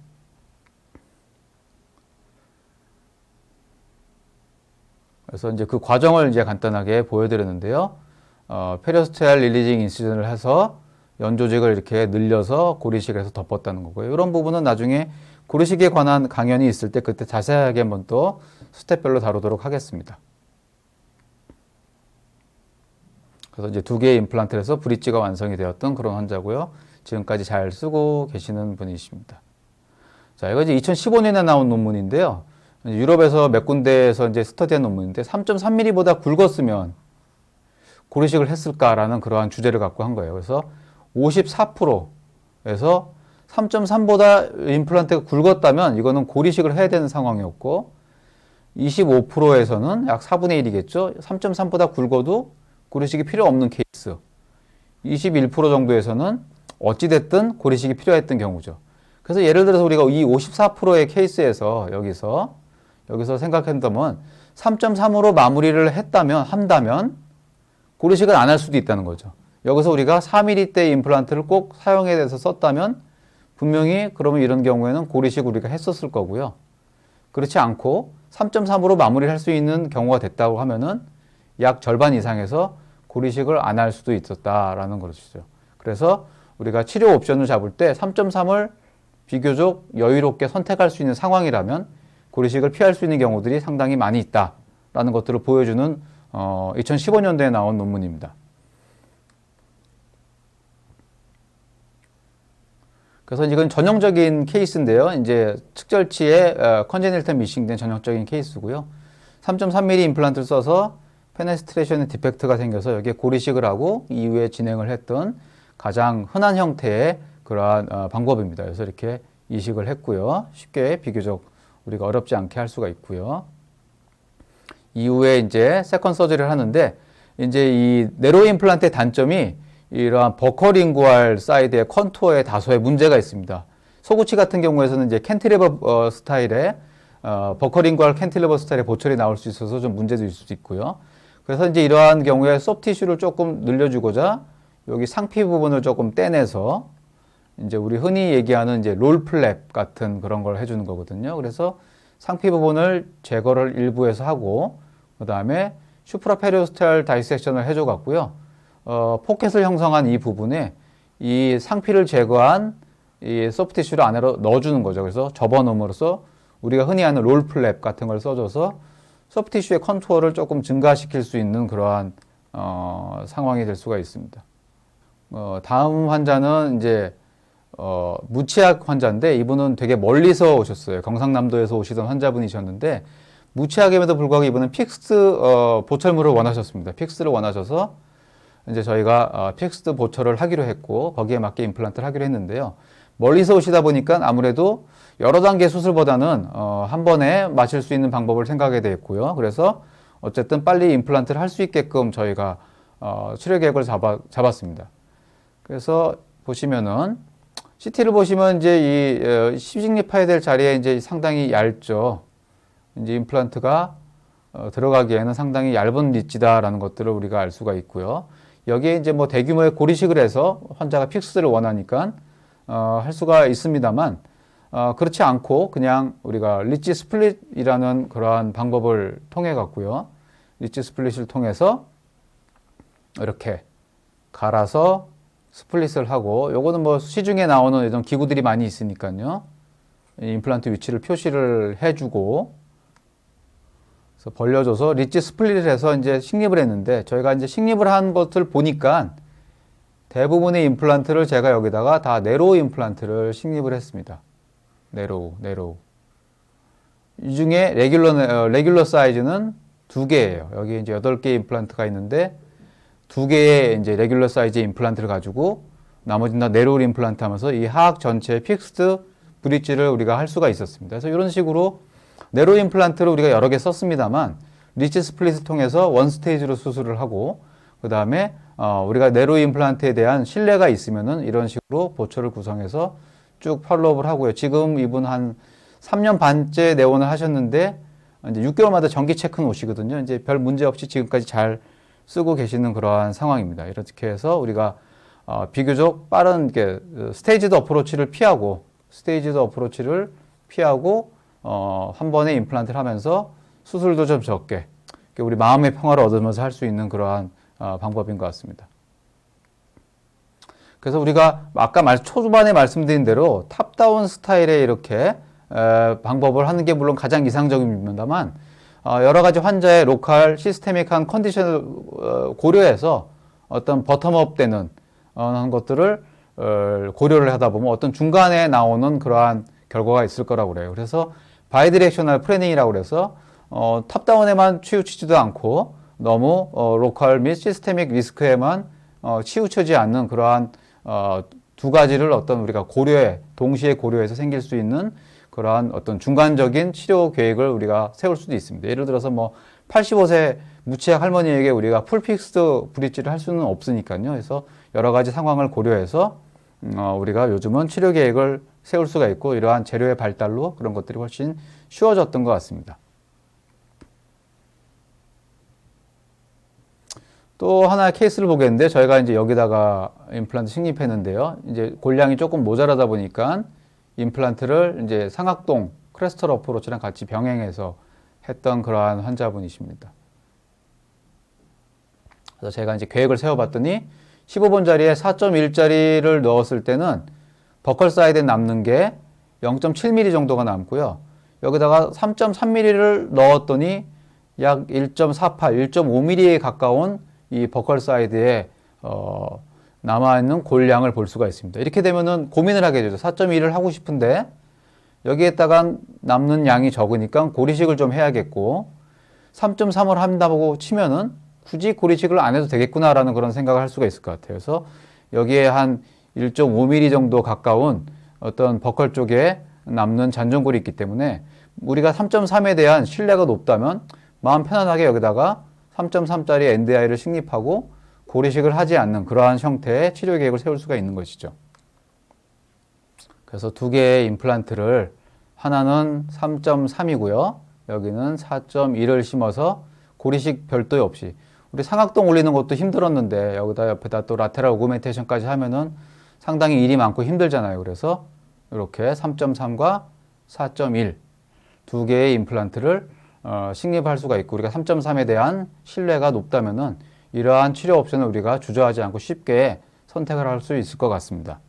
그래서 이제 그 과정을 이제 간단하게 보여드렸는데요. 페리오스탈 릴리징 인시전을 해서 연조직을 이렇게 늘려서 고리식을 해서 덮었다는 거고요. 이런 부분은 나중에 고리식에 관한 강연이 있을 때 그때 자세하게 한번 또 스텝별로 다루도록 하겠습니다. 그래서 이제 두 개의 임플란트를 해서 브릿지가 완성이 되었던 그런 환자고요. 지금까지 잘 쓰고 계시는 분이십니다. 자, 이거 이제 2015년에 나온 논문인데요. 유럽에서 몇 군데에서 이제 스터디한 논문인데 3.3mm보다 굵었으면 고리식을 했을까라는 그러한 주제를 갖고 한 거예요. 그래서 54%에서 3.3보다 임플란트가 굵었다면 이거는 고리식을 해야 되는 상황이었고 25%에서는 약 4분의 1이겠죠. 3.3보다 굵어도 고리식이 필요 없는 케이스. 21% 정도에서는 어찌됐든 고리식이 필요했던 경우죠. 그래서 예를 들어서 우리가 이 54%의 케이스에서 여기서 생각한다면 3.3으로 마무리를 한다면 고리식을 안 할 수도 있다는 거죠. 여기서 우리가 4mm대 임플란트를 꼭 사용해야 돼서 썼다면 분명히 그러면 이런 경우에는 고리식 우리가 했었을 거고요. 그렇지 않고 3.3으로 마무리를 할 수 있는 경우가 됐다고 하면은 약 절반 이상에서 고리식을 안 할 수도 있었다라는 것이죠. 그래서 우리가 치료 옵션을 잡을 때 3.3을 비교적 여유롭게 선택할 수 있는 상황이라면 고리식을 피할 수 있는 경우들이 상당히 많이 있다라는 것들을 보여주는 2015년도에 나온 논문입니다. 그래서 이건 전형적인 케이스인데요. 이제 측절치에 컨제니탈 미싱된 전형적인 케이스고요. 3.3mm 임플란트를 써서 페네스트레이션의 디펙트가 생겨서 여기에 고리식을 하고 이후에 진행을 했던 가장 흔한 형태의 그러한 방법입니다. 그래서 이렇게 이식을 했고요. 쉽게 비교적 우리가 어렵지 않게 할 수가 있고요. 이후에 이제 세컨 서저리를 하는데 이제 이 네로 임플란트의 단점이 이러한 버커링구알 사이드의 컨투어에 다소의 문제가 있습니다. 소구치 같은 경우에서는 이제 캔티리버 스타일의 버커링구알 캔티리버 스타일의 보철이 나올 수 있어서 좀 문제도 있을 수 있고요. 그래서 이제 이러한 경우에 소프티슈를 조금 늘려주고자 여기 상피 부분을 조금 떼내서 이제 우리 흔히 얘기하는 이제 롤플랩 같은 그런 걸 해주는 거거든요. 그래서 상피 부분을 제거를 일부에서 하고 그 다음에 슈프라페리오스탈 다이섹션을 해줘 갖고요. 포켓을 형성한 이 부분에 이 상피를 제거한 이 소프티슈를 안으로 넣어주는 거죠. 그래서 접어놓음으로써 우리가 흔히 하는 롤플랩 같은 걸 써줘서 소프티슈의 컨투어를 조금 증가시킬 수 있는 그러한 상황이 될 수가 있습니다. 다음 환자는 이제 무치약 환자인데 이분은 되게 멀리서 오셨어요. 경상남도에서 오시던 환자분이셨는데 무치약임에도 불구하고 이분은 픽스 보철물을 원하셨습니다. 픽스를 원하셔서 이제 저희가 픽스드 보철을 하기로 했고 거기에 맞게 임플란트를 하기로 했는데요. 멀리서 오시다 보니까 아무래도 여러 단계 수술보다는 한 번에 마실 수 있는 방법을 생각하게 되었고요. 그래서 어쨌든 빨리 임플란트를 할 수 있게끔 저희가 치료 계획을 잡았습니다. 그래서 보시면은 CT를 보시면 이제 이 시직립해야 될 자리에 이제 상당히 얇죠. 이제 임플란트가 들어가기에는 상당히 얇은 리치다라는 것들을 우리가 알 수가 있고요. 여기에 이제 뭐 대규모의 고리식을 해서 환자가 픽스를 원하니까 할 수가 있습니다만 그렇지 않고 그냥 우리가 리치 스플릿이라는 그러한 방법을 통해 갖고요. 리치 스플릿을 통해서 이렇게 갈아서 스플릿을 하고 요거는 뭐 시중에 나오는 이런 기구들이 많이 있으니까요. 임플란트 위치를 표시를 해주고 그래서 벌려줘서 리치 스플릿을 해서 이제 식립을 했는데 저희가 이제 식립을 한 것을 보니까 대부분의 임플란트를 제가 여기다가 다 네로우 임플란트를 식립을 했습니다. 네로우. 이 중에 레귤러 사이즈는 2개예요. 여기 이제 8개 임플란트가 있는데 2개의 이제 레귤러 사이즈 임플란트를 가지고 나머지는 다 네로우 임플란트 하면서 이 하악 전체의 픽스드 브릿지를 우리가 할 수가 있었습니다. 그래서 이런 식으로 네로우 임플란트를 우리가 여러 개 썼습니다만 리치 스플릿을 통해서 원 스테이지로 수술을 하고 그 다음에 우리가 네로우 임플란트에 대한 신뢰가 있으면은 이런 식으로 보철을 구성해서 쭉 팔로우업을 하고요. 지금 이분 한 3년 반째 내원을 하셨는데 이제 6개월마다 정기 체크는 오시거든요. 이제 별 문제 없이 지금까지 잘 쓰고 계시는 그러한 상황입니다. 이렇게 해서 우리가 비교적 빠른 스테이지드 어프로치를 피하고 한 번에 임플란트를 하면서 수술도 좀 적게 우리 마음의 평화를 얻으면서 할 수 있는 그러한 방법인 것 같습니다. 그래서 우리가 아까 초반에 말씀드린 대로 탑다운 스타일의 이렇게 방법을 하는 게 물론 가장 이상적입니다만 여러 가지 환자의 로컬 시스테믹한 컨디션을 고려해서 어떤 버텀업 되는 것들을 고려를 하다 보면 어떤 중간에 나오는 그러한 결과가 있을 거라고 그래요. 그래서 바이디렉셔널 플래닝이라고 그래서 탑다운에만 치우치지도 않고 너무 로컬 및 시스테믹 리스크에만 치우쳐지 않는 그러한 두 가지를 어떤 우리가 동시에 고려해서 생길 수 있는 그러한 어떤 중간적인 치료 계획을 우리가 세울 수도 있습니다. 예를 들어서 뭐 85세 무치약 할머니에게 우리가 풀픽스드 브릿지를 할 수는 없으니까요. 그래서 여러 가지 상황을 고려해서 우리가 요즘은 치료 계획을 세울 수가 있고 이러한 재료의 발달로 그런 것들이 훨씬 쉬워졌던 것 같습니다. 또 하나의 케이스를 보겠는데 저희가 이제 여기다가 임플란트 식립했는데요. 이제 골량이 조금 모자라다 보니까 임플란트를 이제 상악동 크레스터 어프로치랑 같이 병행해서 했던 그러한 환자분이십니다. 그래서 제가 이제 계획을 세워봤더니 15번짜리에 4.1짜리를 넣었을 때는 버컬 사이드에 남는 게 0.7mm 정도가 남고요. 여기다가 3.3mm를 넣었더니 약 1.48, 1.5mm에 가까운 이 버컬 사이드에 남아있는 골량을 볼 수가 있습니다. 이렇게 되면은 고민을 하게 되죠. 4.1을 하고 싶은데 여기에다가 남는 양이 적으니까 고리식을 좀 해야겠고 3.3을 한다고 치면은 굳이 고리식을 안 해도 되겠구나라는 그런 생각을 할 수가 있을 것 같아요. 그래서 여기에 한 1.5mm 정도 가까운 어떤 버컬 쪽에 남는 잔존골이 있기 때문에 우리가 3.3에 대한 신뢰가 높다면 마음 편안하게 여기다가 3.3짜리 NDI를 식립하고 고리식을 하지 않는 그러한 형태의 치료 계획을 세울 수가 있는 것이죠. 그래서 두 개의 임플란트를 하나는 3.3이고요. 여기는 4.1을 심어서 고리식 별도 없이 우리 상악동 올리는 것도 힘들었는데 여기다 옆에다 또 라테랄 오그멘테이션까지 하면은 상당히 일이 많고 힘들잖아요. 그래서 이렇게 3.3과 4.1 두 개의 임플란트를 식립할 수가 있고 우리가 3.3에 대한 신뢰가 높다면은 이러한 치료 옵션을 우리가 주저하지 않고 쉽게 선택을 할 수 있을 것 같습니다.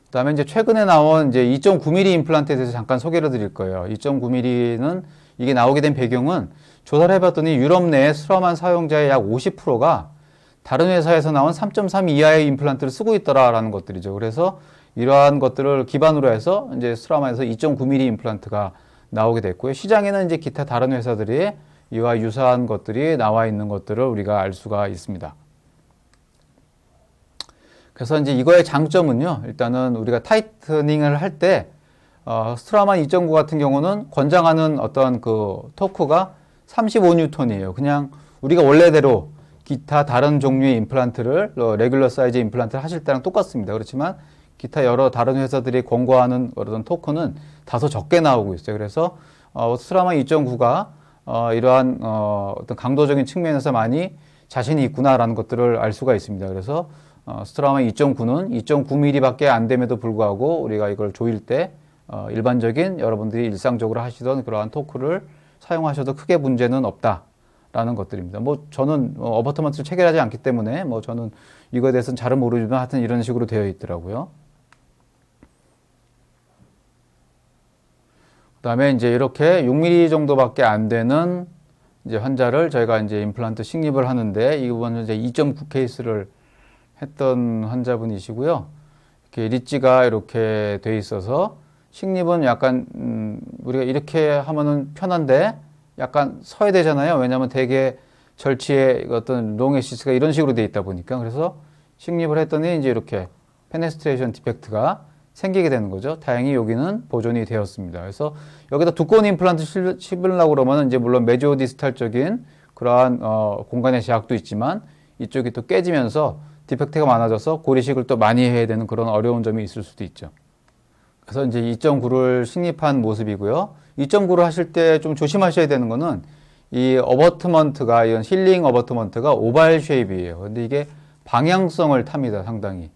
그다음에 이제 최근에 나온 이제 2.9mm 임플란트에 대해서 잠깐 소개를 드릴 거예요. 2.9mm는 이게 나오게 된 배경은 조사를 해봤더니 유럽 내 스라만 사용자의 약 50%가 다른 회사에서 나온 3.3 이하의 임플란트를 쓰고 있더라라는 것들이죠. 그래서 이러한 것들을 기반으로 해서 이제 스라만에서 2.9mm 임플란트가 나오게 됐고요. 시장에는 이제 기타 다른 회사들이 이와 유사한 것들이 나와 있는 것들을 우리가 알 수가 있습니다. 그래서 이제 이거의 장점은요. 일단은 우리가 타이트닝을 할 때 스트라만 2.9 같은 경우는 권장하는 어떤 그 토크가 35N이에요. 그냥 우리가 원래대로 기타 다른 종류의 임플란트를 레귤러 사이즈 임플란트를 하실 때랑 똑같습니다. 그렇지만 기타 여러 다른 회사들이 권고하는 어떤 토크는 다소 적게 나오고 있어요. 그래서 스트라만 2.9가 이러한 어떤 강도적인 측면에서 많이 자신이 있구나라는 것들을 알 수가 있습니다. 그래서 스트라만 2.9는 2.9mm밖에 안 됨에도 불구하고 우리가 이걸 조일 때 일반적인 여러분들이 일상적으로 하시던 그러한 토크를 사용하셔도 크게 문제는 없다라는 것들입니다. 뭐 저는 어버터먼트를 체결하지 않기 때문에 뭐 저는 이거에 대해서는 잘은 모르지만 하여튼 이런 식으로 되어 있더라고요. 그다음에 이제 이렇게 6mm 정도밖에 안 되는 이제 환자를 저희가 이제 임플란트 식립을 하는데 이번은 이제 2.9 케이스를 했던 환자분이시고요. 이렇게 리지가 이렇게 돼 있어서 식립은 약간 우리가 이렇게 하면은 편한데 약간 서야 되잖아요. 왜냐하면 대개 절치의 어떤 롱에시스가 이런 식으로 돼 있다 보니까 그래서 식립을 했더니 이제 이렇게 페네스트레이션 디펙트가 생기게 되는 거죠. 다행히 여기는 보존이 되었습니다. 그래서 여기다 두꺼운 임플란트 씹으려고 그러면 이제 물론 메조디스탈적인 그러한 공간의 제약도 있지만 이쪽이 또 깨지면서 디펙트가 많아져서 고리식을 또 많이 해야 되는 그런 어려운 점이 있을 수도 있죠. 그래서 이제 2.9를 식립한 모습이고요. 2.9를 하실 때 좀 조심하셔야 되는 거는 이 어버트먼트가 이런 힐링 어버트먼트가 오발 쉐입이에요. 근데 이게 방향성을 탑니다. 상당히.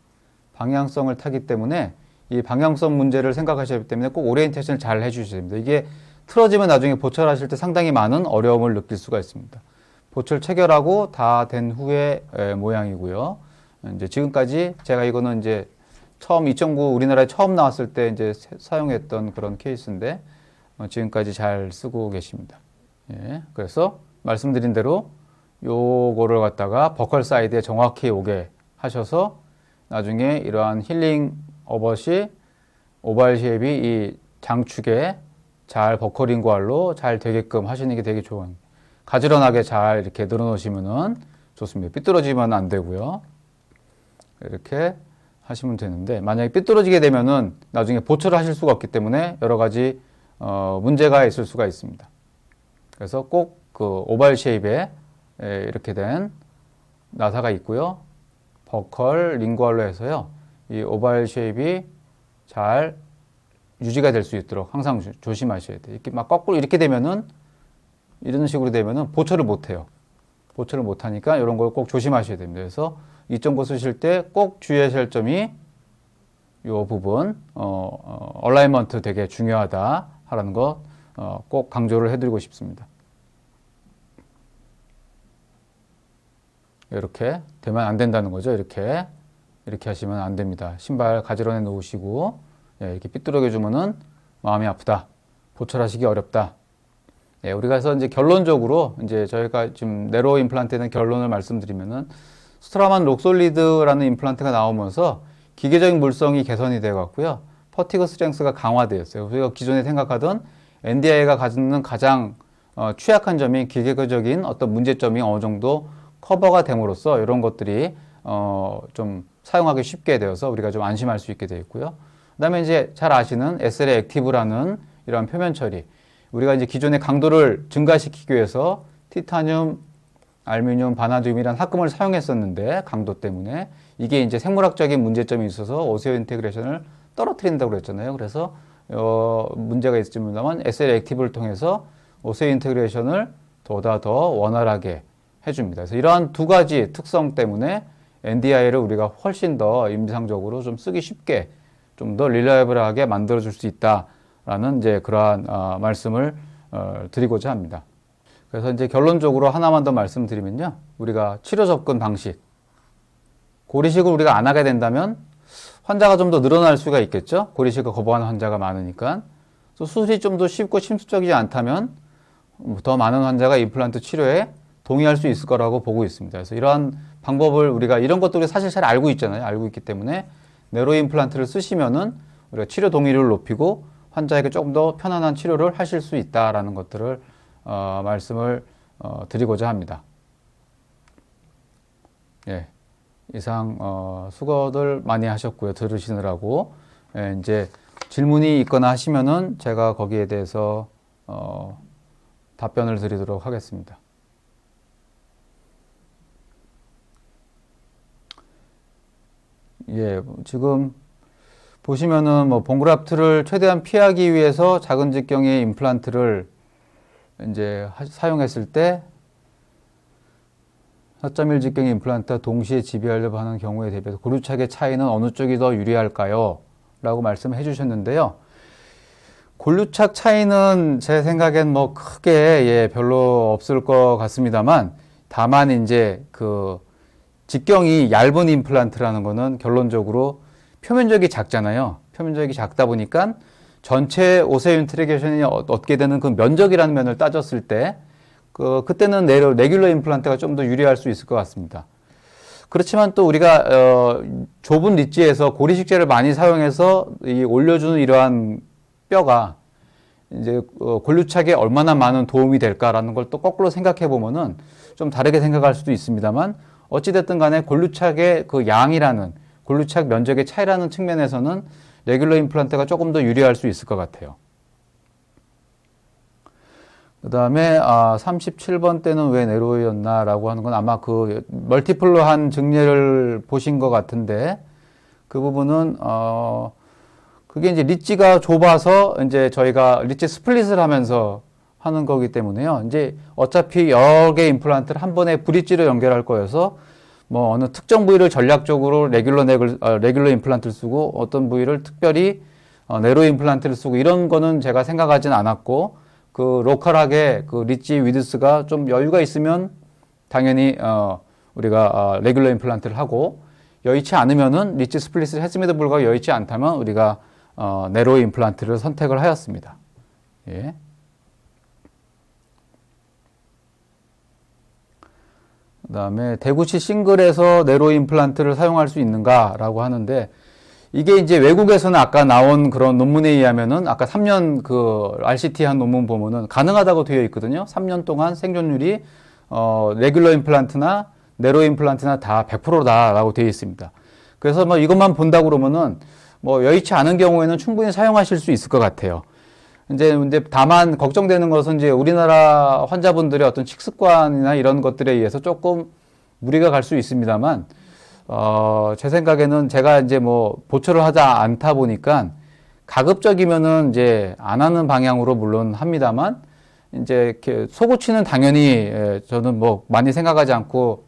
방향성을 타기 때문에 이 방향성 문제를 생각하셔야 하기 때문에 꼭 오리엔테이션을 잘 해주셔야 됩니다. 이게 틀어지면 나중에 보철하실 때 상당히 많은 어려움을 느낄 수가 있습니다. 보철 체결하고 다 된 후의 모양이고요. 이제 지금까지 제가 이거는 이제 처음 2.9 우리나라에 처음 나왔을 때 이제 사용했던 그런 케이스인데 지금까지 잘 쓰고 계십니다. 예, 그래서 말씀드린 대로 요거를 갖다가 버컬 사이드에 정확히 오게 하셔서 나중에 이러한 힐링 어벗이 오발 쉐입이 이 장축에 잘 버커링구알로 잘 되게끔 하시는 게 되게 좋은 가지런하게 잘 이렇게 늘어놓으시면은 좋습니다. 삐뚤어지면 안 되고요. 이렇게 하시면 되는데 만약에 삐뚤어지게 되면은 나중에 보철을 하실 수가 없기 때문에 여러 가지 문제가 있을 수가 있습니다. 그래서 꼭 그 오발 쉐입에 이렇게 된 나사가 있고요. 버컬 링구알로 해서요. 이 오발 쉐입이 잘 유지가 될 수 있도록 항상 조심하셔야 돼요. 이렇게 막 거꾸로 이렇게 되면은 이런 식으로 되면은 보철을 못 해요. 보철을 못 하니까 이런 걸 꼭 조심하셔야 됩니다. 그래서 이점고 쓰실 때 꼭 주의하셔야 할 점이 이 부분, 얼라이먼트 되게 중요하다 하라는 거 꼭 강조를 해드리고 싶습니다. 이렇게 되면 안 된다는 거죠. 이렇게 하시면 안 됩니다. 신발 가지런히 놓으시고 이렇게 삐뚤어게 주면은 마음이 아프다. 보철하시기 어렵다. 우리가 해서 이제 결론적으로 이제 저희가 지금 네로 임플란트에는 결론을 말씀드리면은 스트라만 록솔리드라는 임플란트가 나오면서 기계적인 물성이 개선이 되어 갔고요. 퍼티그 스트렝스가 강화되었어요. 우리가 기존에 생각하던 NDI가 가지는 가장 취약한 점이 기계적인 어떤 문제점이 어느 정도 커버가 됨으로써 이런 것들이 좀 사용하기 쉽게 되어서 우리가 좀 안심할 수 있게 되어 있고요. 그다음에 이제 잘 아시는 SLA 액티브라는 이런 표면 처리. 우리가 이제 기존의 강도를 증가시키기 위해서 티타늄, 알루미늄, 바나듐이라는 합금을 사용했었는데 강도 때문에 이게 이제 생물학적인 문제점이 있어서 오세오 인테그레이션을 떨어뜨린다고 그랬잖아요. 그래서 문제가 있습니다만 SLA 액티브를 통해서 오세오 인테그레이션을 보다 더 원활하게 해줍니다. 그래서 이러한 두 가지 특성 때문에 NDI를 우리가 훨씬 더 임상적으로 좀 쓰기 쉽게 좀 더 릴라이블하게 만들어줄 수 있다라는 이제 그러한 말씀을 드리고자 합니다. 그래서 이제 결론적으로 하나만 더 말씀드리면요. 우리가 치료 접근 방식. 고리식을 우리가 안 하게 된다면 환자가 좀 더 늘어날 수가 있겠죠. 고리식을 거부하는 환자가 많으니까. 또 수술이 좀 더 쉽고 침투적이지 않다면 더 많은 환자가 임플란트 치료에 동의할 수 있을 거라고 보고 있습니다. 그래서 이러한 방법을 우리가 이런 것들을 사실 잘 알고 있잖아요. 알고 있기 때문에 네로 임플란트를 쓰시면은 우리가 치료 동의를 높이고 환자에게 조금 더 편안한 치료를 하실 수 있다라는 것들을 말씀을 드리고자 합니다. 예, 이상 수고들 많이 하셨고요. 들으시느라고 이제 질문이 있거나 하시면은 제가 거기에 대해서 답변을 드리도록 하겠습니다. 예, 지금 보시면은 뭐 본그라프트를 최대한 피하기 위해서 작은 직경의 임플란트를 이제 사용했을 때 4.1 직경의 임플란트와 동시에 지비하려고 하는 경우에 대비해서 고류착의 차이는 어느 쪽이 더 유리할까요? 라고 말씀해 주셨는데요. 골류착 차이는 제 생각엔 뭐 크게 별로 없을 것 같습니다만 다만 이제 그 직경이 얇은 임플란트라는 거는 결론적으로 표면적이 작잖아요. 표면적이 작다 보니까 전체 오세오 인테그레이션이 얻게 되는 그 면적이라는 면을 따졌을 때 그때는 레귤러 임플란트가 좀 더 유리할 수 있을 것 같습니다. 그렇지만 또 우리가 좁은 리지에서 고리식재를 많이 사용해서 올려주는 이러한 뼈가 이제 골류착에 얼마나 많은 도움이 될까라는 걸 또 거꾸로 생각해 보면은 좀 다르게 생각할 수도 있습니다만 어찌됐든 간에 골류착의 그 양이라는 골류착 면적의 차이라는 측면에서는 레귤러 임플란트가 조금 더 유리할 수 있을 것 같아요. 그 다음에 37번 때는 왜 네로였나 라고 하는 건 아마 그 멀티플로한 증례를 보신 것 같은데 그 부분은 그게 이제 리지가 좁아서 이제 저희가 리지 스플릿을 하면서 하는 거기 때문에요. 이제 어차피 여러 개의 임플란트를 한 번에 브릿지로 연결할 거여서 뭐 어느 특정 부위를 전략적으로 레귤러 임플란트를 쓰고 어떤 부위를 특별히 네로 임플란트를 쓰고 이런 거는 제가 생각하진 않았고 그 로컬하게 그 리지 위드스가 좀 여유가 있으면 당연히 우리가 레귤러 임플란트를 하고 여의치 않으면은 리지 스플릿을 했음에도 불구하고 여의치 않다면 우리가 네로 임플란트를 선택을 하였습니다. 예. 그 다음에 대구시 싱글에서 네로 임플란트를 사용할 수 있는가라고 하는데 이게 이제 외국에서는 아까 나온 그런 논문에 의하면은 아까 3년 그 RCT 한 논문 보면은 가능하다고 되어 있거든요. 3년 동안 생존율이 레귤러 임플란트나 네로 임플란트나 다 100%다라고 되어 있습니다. 그래서 뭐 이것만 본다 그러면은 뭐 여의치 않은 경우에는 충분히 사용하실 수 있을 것 같아요. 이제 다만 걱정되는 것은 이제 우리나라 환자분들의 어떤 식습관이나 이런 것들에 의해서 조금 무리가 갈 수 있습니다만, 제 생각에는 제가 이제 뭐 보초를 하지 않다 보니까 가급적이면은 이제 안 하는 방향으로 물론 합니다만, 이제 이렇게 소구치는 당연히 저는 뭐 많이 생각하지 않고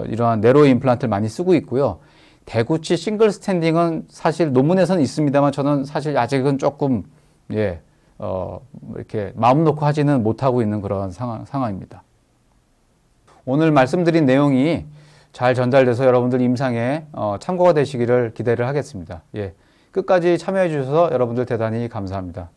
이러한 내로 임플란트를 많이 쓰고 있고요. 대구치 싱글 스탠딩은 사실 논문에서는 있습니다만 저는 사실 아직은 조금 이렇게 마음 놓고 하지는 못하고 있는 그런 상황입니다. 오늘 말씀드린 내용이 잘 전달돼서 여러분들 임상에 참고가 되시기를 기대를 하겠습니다. 끝까지 참여해 주셔서 여러분들 대단히 감사합니다.